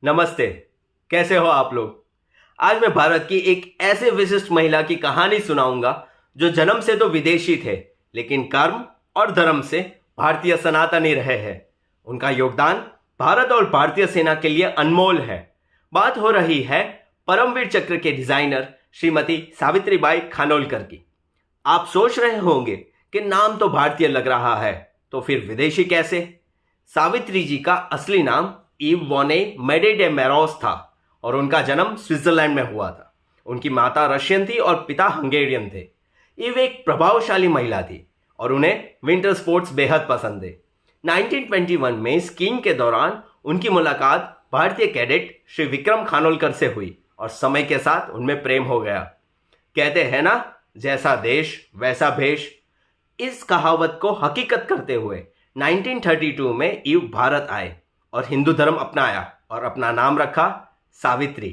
नमस्ते। कैसे हो आप लोग। आज मैं भारत की एक ऐसे विशिष्ट महिला की कहानी सुनाऊंगा जो जन्म से तो विदेशी थे, लेकिन कर्म और धर्म से भारतीय सनातनी रहे हैं। उनका योगदान भारत और भारतीय सेना के लिए अनमोल है। बात हो रही है परमवीर चक्र के डिजाइनर श्रीमती सावित्रीबाई खानोलकर की। आप सोच रहे होंगे कि नाम तो भारतीय लग रहा है, तो फिर विदेशी कैसे। सावित्री जी का असली नाम ईव वोने मेडे डे मेरोस था और उनका जन्म स्विट्जरलैंड में हुआ था। उनकी माता रशियन थी और पिता हंगेरियन थे। ईव एक प्रभावशाली महिला थी और उन्हें विंटर स्पोर्ट्स बेहद पसंद थे। 1921 में स्कीइंग के दौरान उनकी मुलाकात भारतीय कैडेट श्री विक्रम खानोलकर से हुई और समय के साथ उनमें प्रेम हो गया। कहते हैं ना, जैसा देश वैसा भेष। इस कहावत को हकीकत करते हुए 1932 में ईव भारत आए और हिंदू धर्म अपनाया और अपना नाम रखा सावित्री।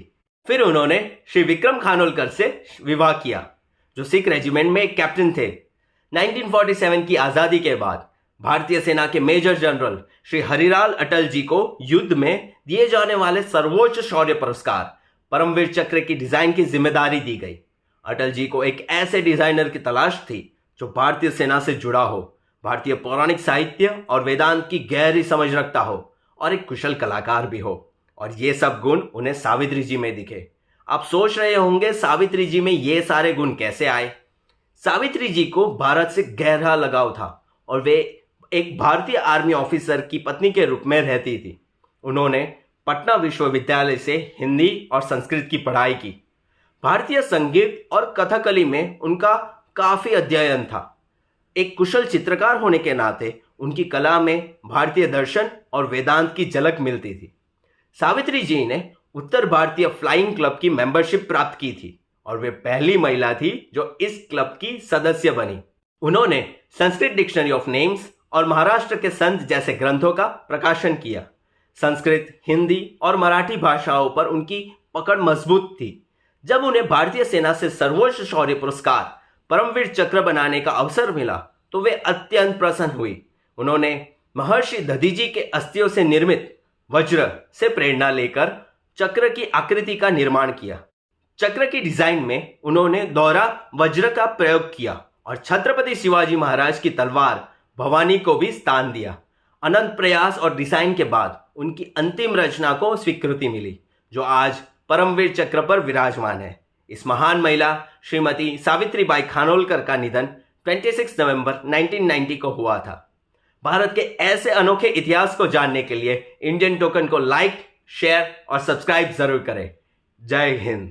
फिर उन्होंने श्री विक्रम खानोलकर से विवाह किया, जो सिख रेजिमेंट में एक कैप्टन थे। 1947 की आजादी के बाद भारतीय सेना के मेजर जनरल श्री हरिलाल अटल जी को युद्ध में दिए जाने वाले सर्वोच्च शौर्य पुरस्कार परमवीर चक्र की डिजाइन की जिम्मेदारी दी गई। अटल जी को एक ऐसे डिजाइनर की तलाश थी जो भारतीय सेना से जुड़ा हो, भारतीय पौराणिक साहित्य और वेदांत की गहरी समझ रखता हो और एक कुशल कलाकार भी हो। और ये सब गुण उन्हें सावित्री जी में दिखे। आप सोच रहे होंगे सावित्री जी में ये सारे गुण कैसे आए। सावित्री जी को भारत से गहरा लगाव था और वे एक भारतीय आर्मी ऑफिसर की पत्नी के रूप में रहती थी। उन्होंने पटना विश्वविद्यालय से हिंदी और संस्कृत की पढ़ाई की। भारतीय संगीत और कथकली में उनका काफी अध्ययन था। एक कुशल चित्रकार होने के नाते उनकी कला में भारतीय दर्शन और वेदांत की झलक मिलती थी। सावित्री जी ने उत्तर भारतीय फ्लाइंग क्लब की मेंबरशिप प्राप्त की थी और वे पहली महिला थी जो इस क्लब की सदस्य बनी। उन्होंने संस्कृत डिक्शनरी ऑफ नेम्स और महाराष्ट्र के संत जैसे ग्रंथों का प्रकाशन किया। संस्कृत, हिंदी और मराठी भाषाओं पर उनकी पकड़ मजबूत थी। जब उन्हें भारतीय सेना से सर्वोच्च शौर्य पुरस्कार परमवीर चक्र बनाने का अवसर मिला तो वे अत्यंत प्रसन्न हुई। उन्होंने महर्षि दधीजी के अस्थियों से निर्मित वज्र से प्रेरणा लेकर चक्र की आकृति का निर्माण किया। चक्र की डिजाइन में उन्होंने दोहरा वज्र का प्रयोग किया और छत्रपति शिवाजी महाराज की तलवार भवानी को भी स्थान दिया। अनंत प्रयास और डिजाइन के बाद उनकी अंतिम रचना को स्वीकृति मिली, जो आज परमवीर चक्र पर विराजमान है। इस महान महिला श्रीमती सावित्रीबाई खानोलकर का निधन 26 नवंबर 1990 को हुआ था। भारत के ऐसे अनोखे इतिहास को जानने के लिए इंडियन टोकन को लाइक, शेयर और सब्सक्राइब जरूर करें। जय हिंद।